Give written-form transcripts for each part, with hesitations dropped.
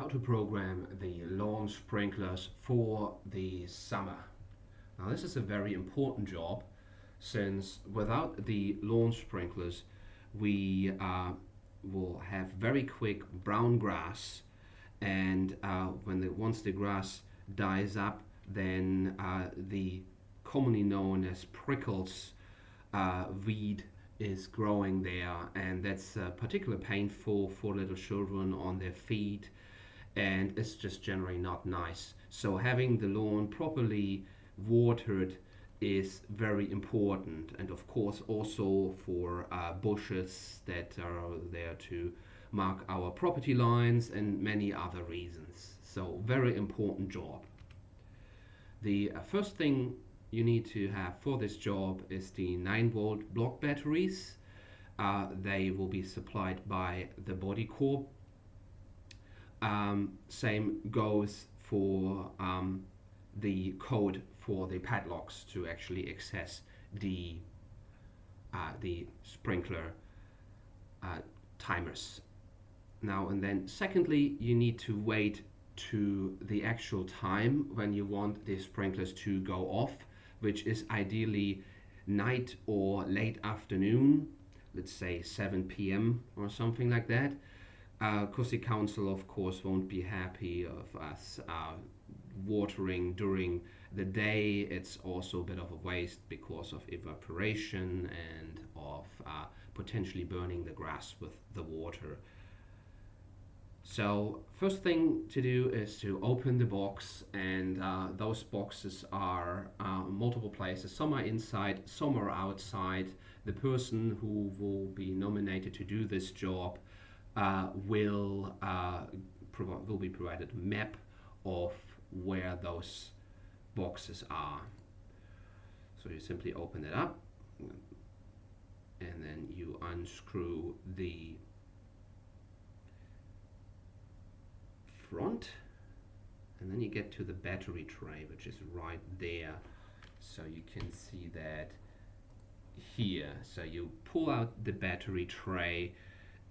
to program the lawn sprinklers for the summer. Now this is a very important job, since without the lawn sprinklers we will have very quick brown grass, and once the grass dies up, then the commonly known as prickles weed is growing there, and that's particularly painful for little children on their feet, and it's just generally not nice. So having the lawn properly watered is very important, and of course also for bushes that are there to mark our property lines and many other reasons. So very important job. The first thing you need to have for this job is the 9-volt block batteries. They will be supplied by the body corps. Same goes for the code for the padlocks to actually access the sprinkler timers. Now and then, secondly, you need to wait to the actual time when you want the sprinklers to go off, which is ideally night or late afternoon, let's say 7 p.m. or something like that, because the council of course won't be happy of us watering during the day. It's also a bit of a waste because of evaporation and of potentially burning the grass with the water. So first thing to do is to open the box, and those boxes are multiple places. Some are inside, some are outside. The person who will be nominated to do this job will be provided a map of where those boxes are. So you simply open it up, and then you unscrew the front, and then you get to the battery tray, which is right there. So you can see that here. So you pull out the battery tray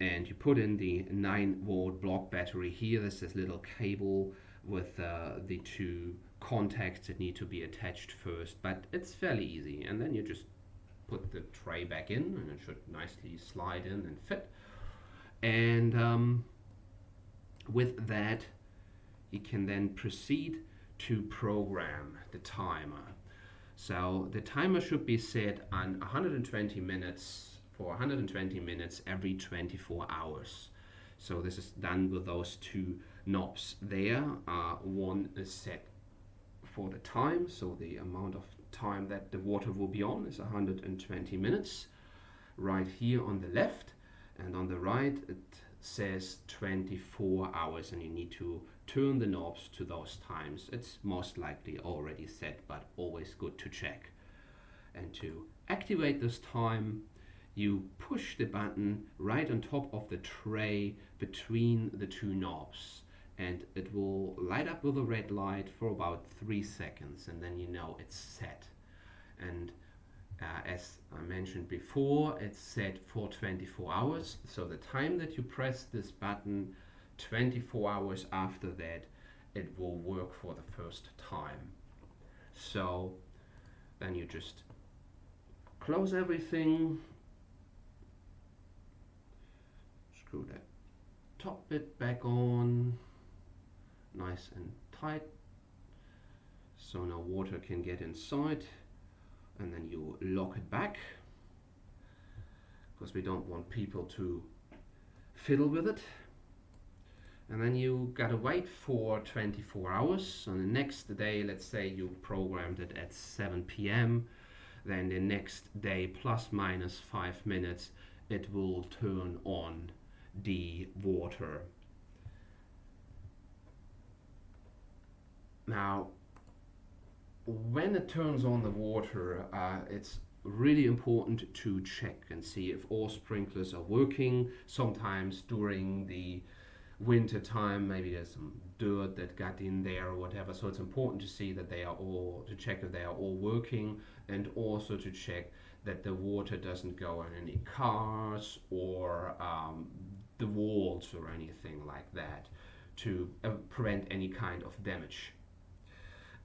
and you put in the 9-volt block battery here. There's this little cable with the two contacts that need to be attached first, but it's fairly easy. And then you just put the tray back in, and it should nicely slide in and fit. And with that, you can then proceed to program the timer. So the timer should be set on 120 minutes for 120 minutes every 24 hours. So this is done with those two knobs there. One is set for the time, so the amount of time that the water will be on is 120 minutes. Right here on the left, and on the right it says 24 hours, and you need to turn the knobs to those times. It's most likely already set, but always good to check. And to activate this time, you push the button right on top of the tray between the two knobs, and it will light up with a red light for about 3 seconds, and then you know it's set. And as I mentioned before, it's set for 24 hours. So the time that you press this button, 24 hours after that, it will work for the first time. So then you just close everything, screw that top bit back on, nice and tight, so no water can get inside. And then you lock it back, because we don't want people to fiddle with it. And then you gotta wait for 24 hours. On the next day, let's say you programmed it at 7 p.m., then the next day, plus minus 5 minutes, it will turn on the water. Now, when it turns on the water, it's really important to check and see if all sprinklers are working. Sometimes during the winter time, maybe there's some dirt that got in there or whatever, so it's important to see that they are all, to check if they are all working, and also to check that the water doesn't go on any cars or the walls or anything like that, to prevent any kind of damage.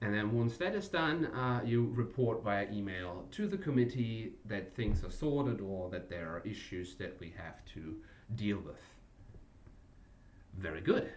And then once that is done, you report via email to the committee that things are sorted or that there are issues that we have to deal with. Very good.